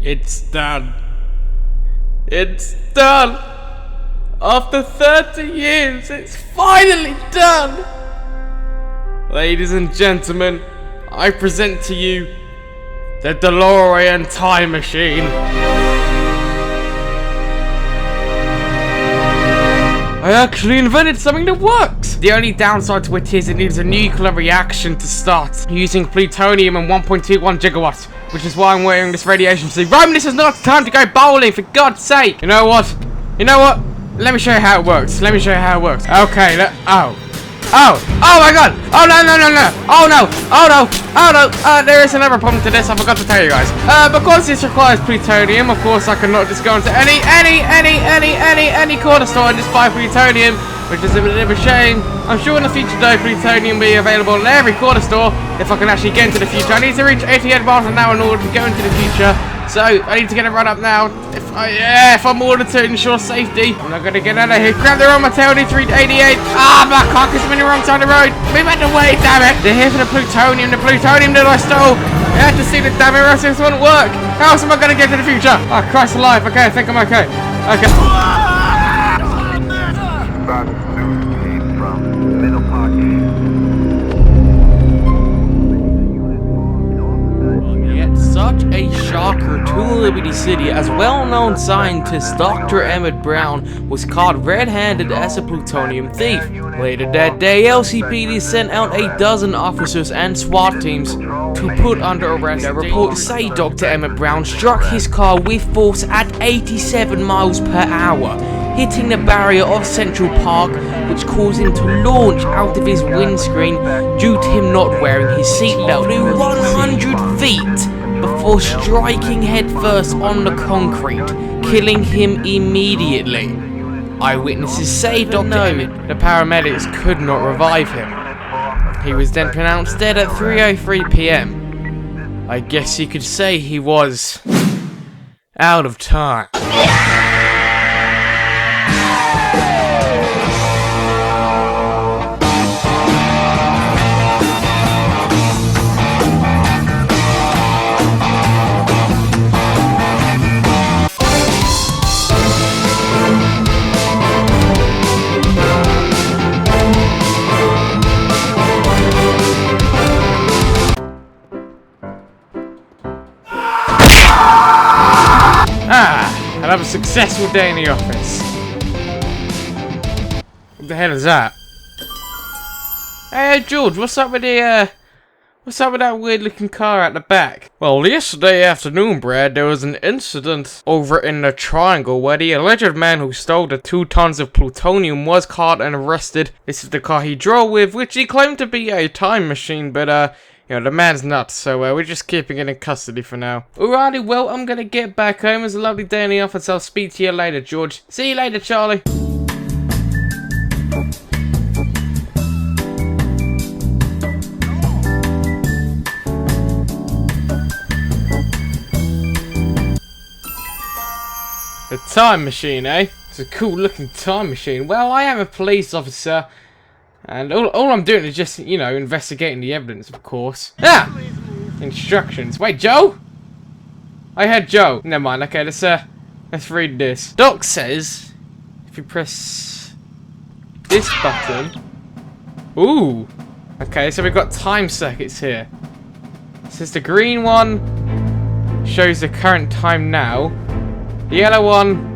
It's done. It's done. After 30 years, it's finally done. Ladies and gentlemen, I present to you the DeLorean time machine. I actually invented something that works! The only downside to it is it needs a nuclear reaction to start, using plutonium and 1.21 gigawatts, which is why I'm wearing this radiation suit. Roman, this is not the time to go bowling, for God's sake! You know what? Let me show you how it works. Okay, Oh my god! Oh no! There is another problem to this, I forgot to tell you guys. Because this requires plutonium, of course I cannot just go into any corner store and just buy plutonium, which is a bit of a shame. I'm sure in the future though, plutonium will be available in every corner store if I can actually get into the future. I need to reach 88 miles an hour in order to go into the future. So, I need to get it run up now. If I'm ordered to ensure safety, I'm not gonna get out of here. Grab the wrong tail, need to reach 88. My car is in the wrong side of the road. Move out the way, damn it. They're here for the plutonium that I stole. I had to see the damn it, or else this wouldn't work. How else am I gonna get to the future? Oh, Christ alive. Okay, I think I'm okay. Okay. Such a shocker to Liberty City, as well-known scientist Dr. Emmett Brown was caught red-handed as a plutonium thief. Later that day, LCPD sent out a dozen officers and SWAT teams to put under arrest. The reports say Dr. Emmett Brown struck his car with force at 87 miles per hour, hitting the barrier of Central Park, which caused him to launch out of his windscreen due to him not wearing his seatbelt. He flew 100 feet before striking headfirst on the concrete, killing him immediately. Eyewitnesses say the paramedics could not revive him. He was then pronounced dead at 3:03 PM. I guess you could say he was out of time. Another successful day in the office. What the hell is that? Hey George, what's up with that weird looking car at the back? Well, yesterday afternoon, Brad, there was an incident over in the Triangle where the alleged man who stole the 2 tons of plutonium was caught and arrested. This is the car he drove with, which he claimed to be a time machine, but you know, the man's nuts, so we're just keeping it in custody for now. Alrighty, well, I'm gonna get back home. It was a lovely day in the office. I'll speak to you later, George. See you later, Charlie. The time machine, eh? It's a cool looking time machine. Well, I am a police officer. And all I'm doing is just, you know, investigating the evidence, of course. Instructions. Wait, Joe? I heard Joe. Never mind. Okay, let's read this. Doc says, if you press this button. Ooh. Okay, so we've got time circuits here. It says the green one shows the current time now. The yellow one,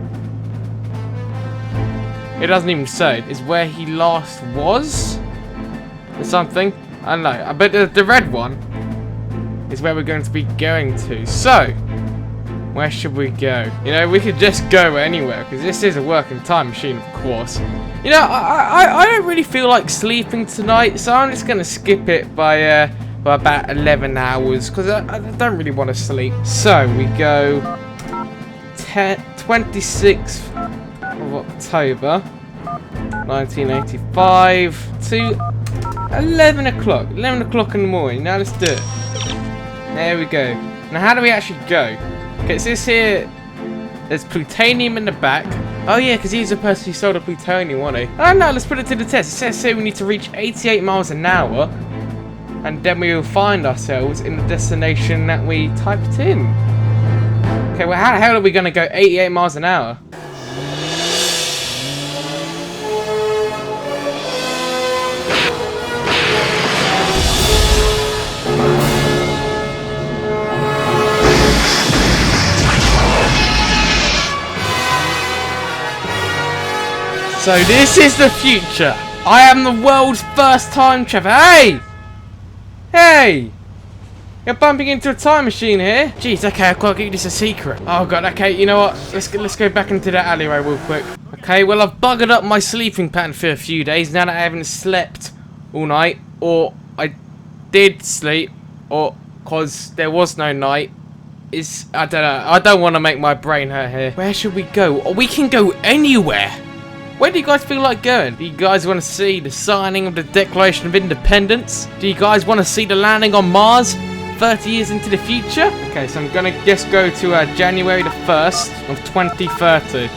it doesn't even say. Is where he last was? Or something? I don't know. But the red one is where we're going to be going to. So, where should we go? You know, we could just go anywhere, because this is a working time machine, of course. You know, I don't really feel like sleeping tonight, so I'm just going to skip it by about 11 hours, because I don't really want to sleep. So, we go 26th of October 1985 to 11 o'clock. 11 o'clock in the morning. Now let's do it. There we go. Now how do we actually go? Okay, it says here there's plutonium in the back. Oh yeah, because he's the person who stole the plutonium, wasn't he? Oh no, let's put it to the test. It says here we need to reach 88 miles an hour, and then we will find ourselves in the destination that we typed in. Okay, well, how the hell are we gonna go 88 miles an hour? So this is the future. I am the world's first time traveler. Hey! Hey! You're bumping into a time machine here. Jeez, okay, I've got to keep this a secret. Oh god, okay, you know what? Let's go back into that alleyway real quick. Okay, well I've buggered up my sleeping pattern for a few days now that I haven't slept all night. Or I did sleep, or cause there was no night. I don't know. I don't want to make my brain hurt here. Where should we go? Oh, we can go anywhere. Where do you guys feel like going? Do you guys want to see the signing of the Declaration of Independence? Do you guys want to see the landing on Mars 30 years into the future? Okay, so I'm gonna just go to January the 1st of 2030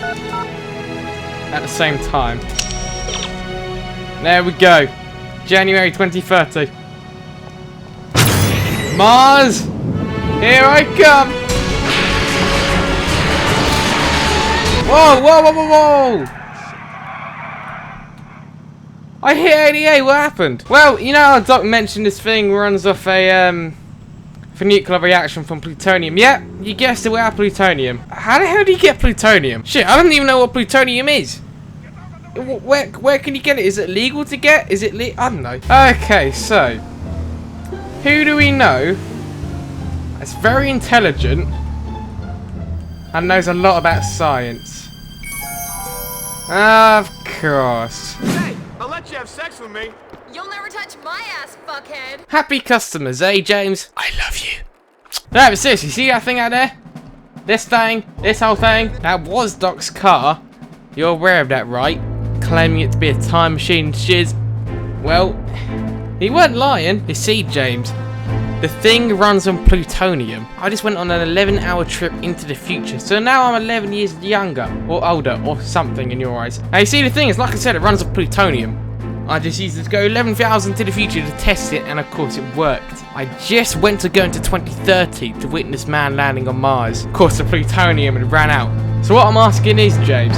at the same time. There we go. January 2030. Mars! Here I come! Whoa, whoa, whoa, whoa, whoa! I hit 88, what happened? Well, you know how Doc mentioned this thing runs off a nuclear reaction from plutonium. Yeah, you guessed it, we have plutonium. How the hell do you get plutonium? Shit, I don't even know what plutonium is. Where can you get it? Is it legal to get? Is it I don't know. Okay, so who do we know that's very intelligent and knows a lot about science? Of course. Hey, I'll let you have sex with me. You'll never touch my ass, fuckhead. Happy customers, eh, James? I love you. No, but seriously, see that thing out there? This thing, this whole thing, that was Doc's car. You're aware of that, right? Claiming it to be a time machine shiz. Well, he weren't lying. You see, James, the thing runs on plutonium. I just went on an 11-hour trip into the future, so now I'm 11 years younger, or older, or something in your eyes. Now you see, the thing is, like I said, it runs on plutonium. I just used it to go 11,000 to the future to test it, and of course it worked. I just went to go into 2030 to witness man landing on Mars. Of course the plutonium had ran out. So what I'm asking is, James,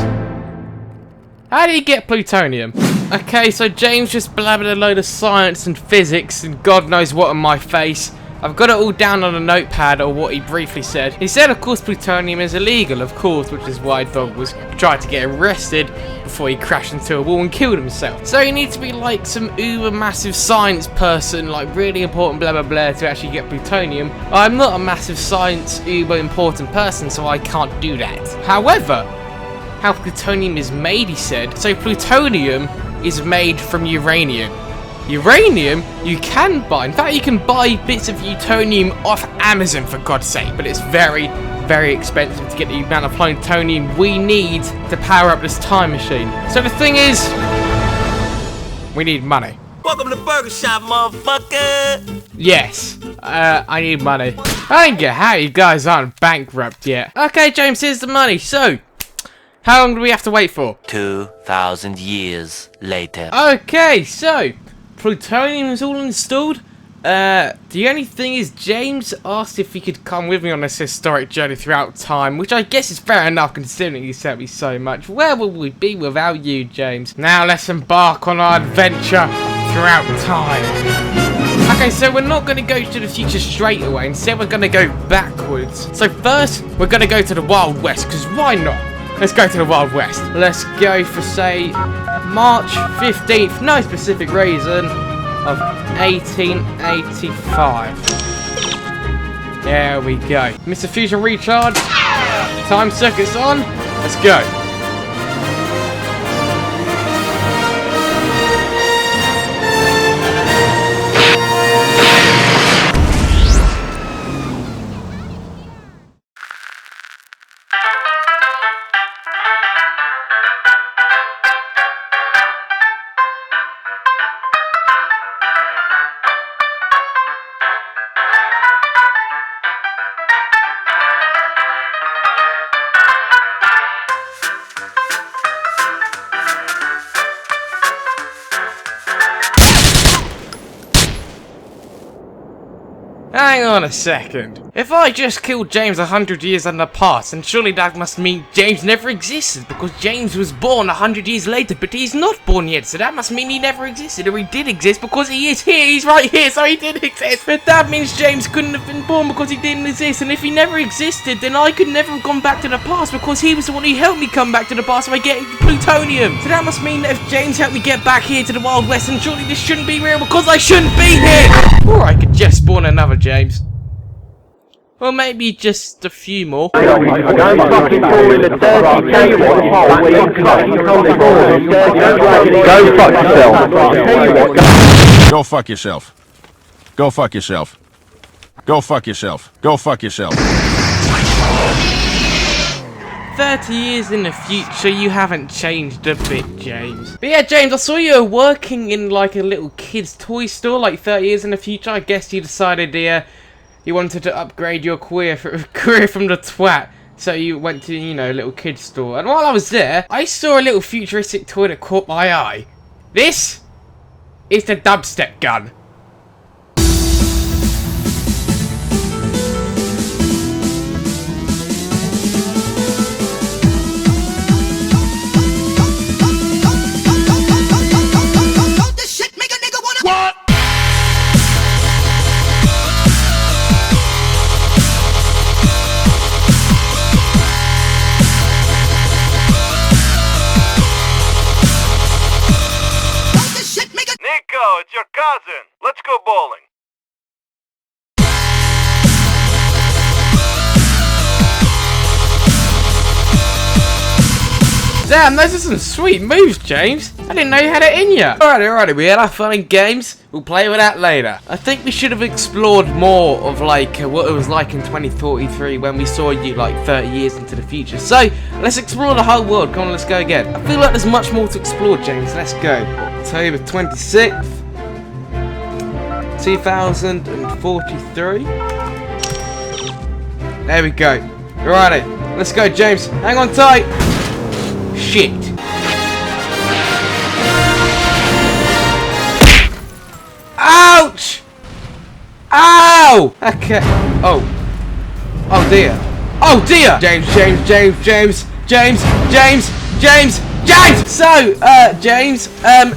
how do you get plutonium? Okay, so James just blabbered a load of science and physics and God knows what on my face. I've got it all down on a notepad, or what he briefly said. He said, of course, plutonium is illegal, of course, which is why Dog was trying to get arrested before he crashed into a wall and killed himself. So you need to be like some uber massive science person, like really important blah blah blah, to actually get plutonium. I'm not a massive science uber important person, so I can't do that. However, how plutonium is made, he said. So plutonium is made from uranium. Uranium you can buy. In fact, you can buy bits of plutonium off Amazon, for God's sake, but it's very, very expensive to get the amount of plutonium we need to power up this time machine. So the thing is, we need money. Welcome to Burger Shop, motherfucker. Yes, I need money. I don't get how you guys aren't bankrupt yet. Okay, James, here's the money. So, how long do we have to wait for? 2,000 years later. Okay, so plutonium is all installed. The only thing is, James asked if he could come with me on this historic journey throughout time, which I guess is fair enough considering he sent me so much. Where would we be without you, James? Now let's embark on our adventure throughout time. Okay, so we're not going to go to the future straight away. Instead, we're going to go backwards. So first, we're going to go to the Wild West, because why not? Let's go to the Wild West. Let's go for, say, March 15th, no specific reason, of 1885. There we go. Mr. Fusion recharge. Time circuit's on. Let's go. Hang on a second. If I just killed James 100 years in the past, then surely that must mean James never existed, because James was born 100 years later, but he's not born yet, so that must mean he never existed, or he did exist because he is here, he's right here, so he did exist. But that means James couldn't have been born because he didn't exist, and if he never existed, then I could never have gone back to the past, because he was the one who helped me come back to the past by getting plutonium. So that must mean that if James helped me get back here to the Wild West, then surely this shouldn't be real, because I shouldn't be here! Or I could just spawn another James. Or maybe just a few more. Go fuck yourself. Go fuck yourself. Go fuck yourself. Go fuck yourself. Go fuck yourself. 30 years in the future, you haven't changed a bit, James. But yeah, James, I saw you were working in like a little kid's toy store like 30 years in the future. I guess you decided you wanted to upgrade your career from the twat. So you went to, you know, a little kid's store. And while I was there, I saw a little futuristic toy that caught my eye. This is the dubstep gun. It's your cousin. Let's go bowling. Damn, those are some sweet moves, James. I didn't know you had it in you. Alrighty, we had our fun in games. We'll play with that later. I think we should have explored more of like what it was like in 2043 when we saw you like 30 years into the future. So, let's explore the whole world. Come on, let's go again. I feel like there's much more to explore, James. Let's go. October 26th. 2043. There we go. Alrighty, let's go, James. Hang on tight. Shit. Ouch! Ow! Okay. Oh. Oh dear. Oh dear! James. So, James,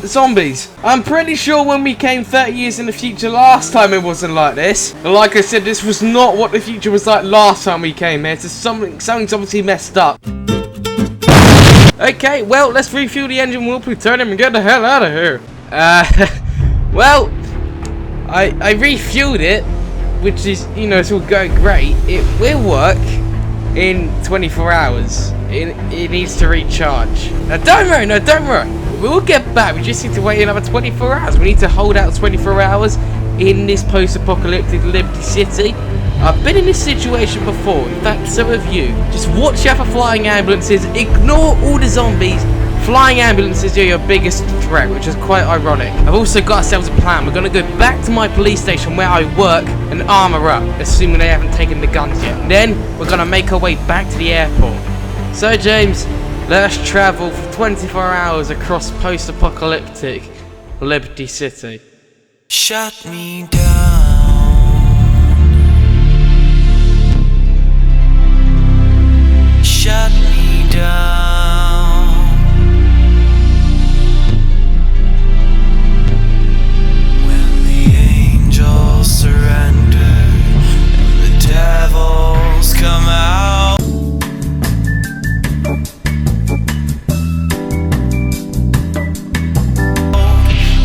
zombies. I'm pretty sure when we came 30 years in the future last time it wasn't like this. But like I said, this was not what the future was like last time we came here. So something's obviously messed up. Okay, well, let's refuel the engine, we'll plutonium and get the hell out of here. Well, I refueled it, which is, you know, it's all going great. It will work in 24 hours. It needs to recharge. Now, don't worry. We'll get back. We just need to wait another 24 hours. We need to hold out 24 hours in this post-apocalyptic Liberty City. I've been in this situation before. In fact, so have you. Just watch out for flying ambulances. Ignore all the zombies. Flying ambulances are your biggest threat, which is quite ironic. I've also got ourselves a plan. We're going to go back to my police station where I work and armor up, assuming they haven't taken the guns yet. And then we're going to make our way back to the airport. So, James, let us travel for 24 hours across post-apocalyptic Liberty City. Shut me down. Shut me down. When the angels surrender and the devils come out.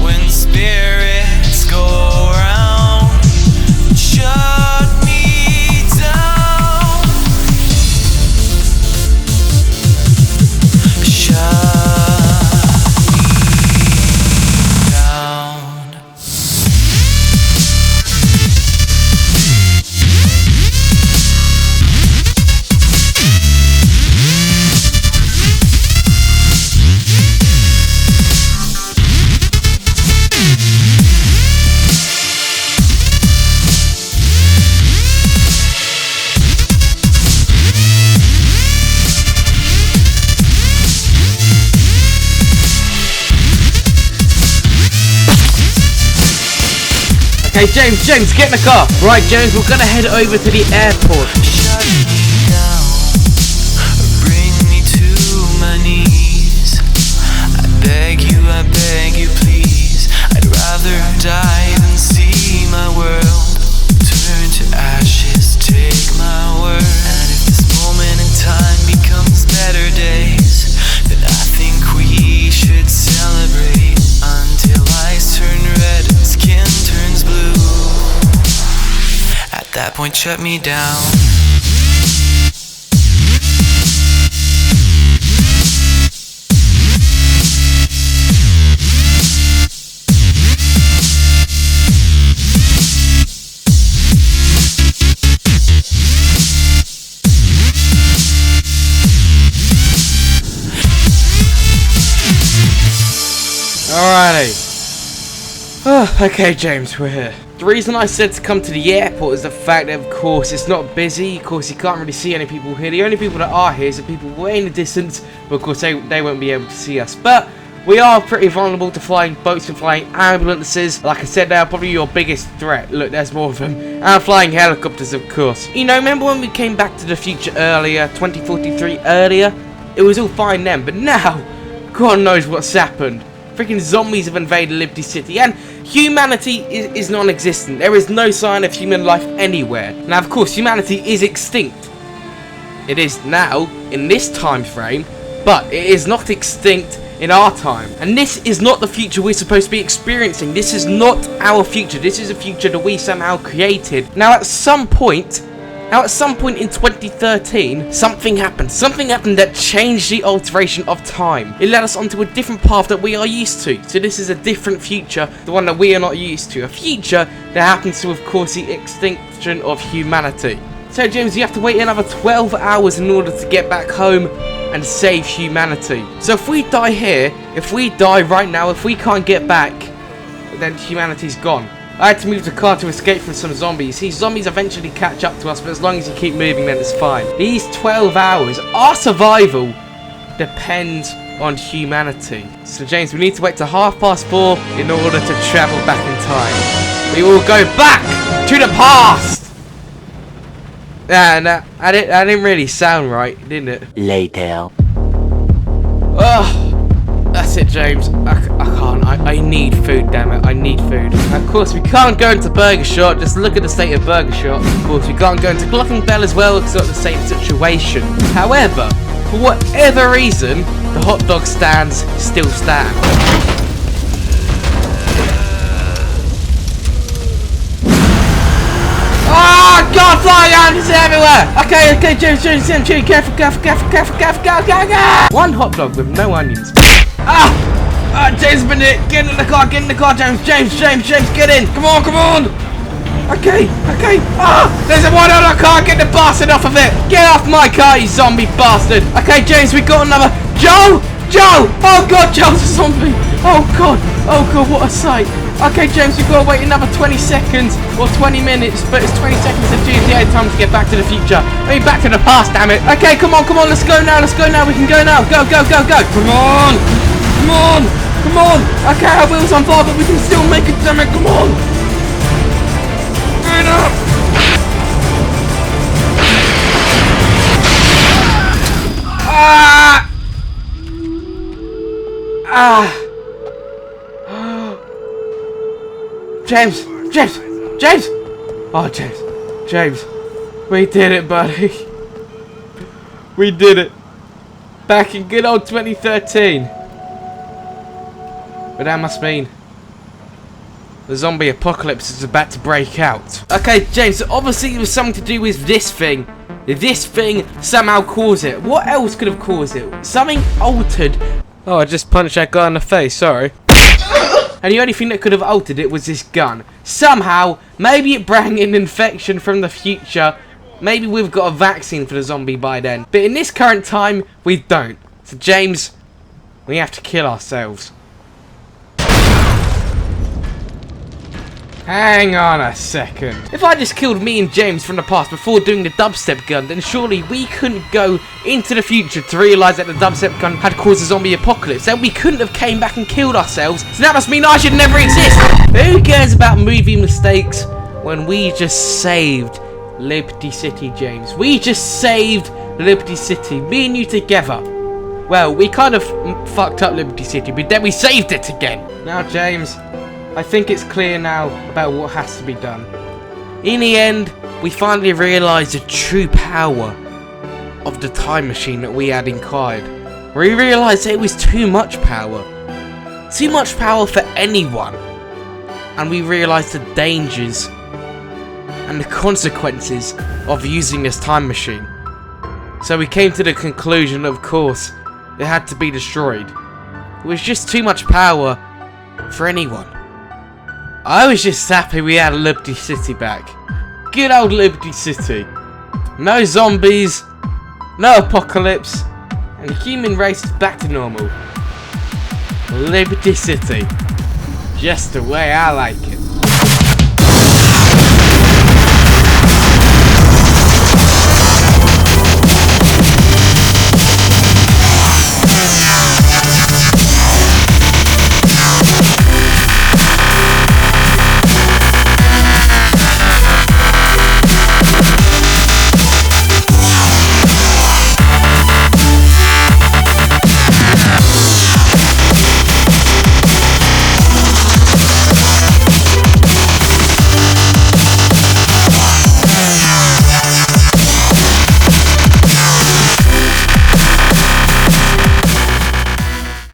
When spirits go around. Okay, James, get in the car. Right, James, we're gonna head over to the airport. Shut me down, bring me to my knees. I beg you, please. I'd rather die than see my world turn to ashes. Take my word. And if this moment in time becomes better days, then I think we should celebrate until eyes turn red and skin turns blue. At that point, shut me down. Alrighty. Okay, James, we're here. The reason I said to come to the airport is the fact that, of course, it's not busy. Of course, you can't really see any people here. The only people that are here is the people way in the distance. But, of course, they won't be able to see us. But we are pretty vulnerable to flying boats and flying ambulances. Like I said, they are probably your biggest threat. Look, there's more of them. And flying helicopters, of course. You know, remember when we came back to the future earlier, 2043 earlier? It was all fine then. But now, God knows what's happened. Freaking zombies have invaded Liberty City, and humanity is non-existent. There is no sign of human life anywhere. Now, of course, humanity is extinct. It is now, in this time frame, but it is not extinct in our time. And this is not the future we're supposed to be experiencing. This is not our future. This is a future that we somehow created. Now, at some point in 2013, something happened. Something happened that changed the alteration of time. It led us onto a different path that we are used to. So this is a different future, the one that we are not used to. A future that happens to, of course, the extinction of humanity. So, James, you have to wait another 12 hours in order to get back home and save humanity. So if we die here, if we die right now, if we can't get back, then humanity's gone. I had to move the car to escape from some zombies. See, zombies eventually catch up to us, but as long as you keep moving, then it's fine. These 12 hours, our survival depends on humanity. So, James, we need to wait till 4:30 in order to travel back in time. We will go back to the past! Nah, I didn't really sound right, didn't it? Later. Ugh. That's it, James. I can't. I need food, damn it. I need food. Of course, we can't go into Burger Shot. Just look at the state of Burger Shot. Of course, we can't go into Clock and Bell as well. It's not the same situation. However, for whatever reason, the hot dog stands still stand. Oh, God, flying ants everywhere! Okay, James, careful, go! One hot dog with no onions. James, get in the car, James, get in! Come on! Okay, there's a one other car, get the bastard off of it! Get off my car, you zombie bastard! Okay, James, we got another... Joe! Oh God, Joe's a zombie! Oh God, what a sight! Okay, James, we've got to wait another 20 seconds or 20 minutes, but it's 20 seconds of GTA time to get back to the future. I mean, back to the past, damn it. Okay, come on, let's go now, we can go now. Go. Come on. Okay, our wheels on fire, but we can still make it, damn it, come on. Get up. James! Oh, James. We did it, buddy. We did it. Back in good old 2013. But that must mean the zombie apocalypse is about to break out. Okay, James, so obviously it was something to do with this thing. This thing somehow caused it. What else could have caused it? Something altered. Oh, I just punched that guy in the face, sorry. And the only thing that could have altered it was this gun. Somehow, maybe it brought an infection from the future. Maybe we've got a vaccine for the zombie by then. But in this current time, we don't. So, James, we have to kill ourselves. Hang on a second. If I just killed me and James from the past before doing the dubstep gun, then surely we couldn't go into the future to realise that the dubstep gun had caused a zombie apocalypse. Then we couldn't have came back and killed ourselves. So that must mean I should never exist. Who cares about movie mistakes when we just saved Liberty City, James? We just saved Liberty City. Me and you together. Well, we kind of fucked up Liberty City, but then we saved it again. Now, James, I think it's clear now about what has to be done. In the end, we finally realised the true power of the time machine that we had inquired. We realised that it was too much power. Too much power for anyone. And we realised the dangers and the consequences of using this time machine. So we came to the conclusion, of course, it had to be destroyed. It was just too much power for anyone. I was just happy we had Liberty City back. Good old Liberty City. No zombies, no apocalypse, and the human race is back to normal. Liberty City. Just the way I like it.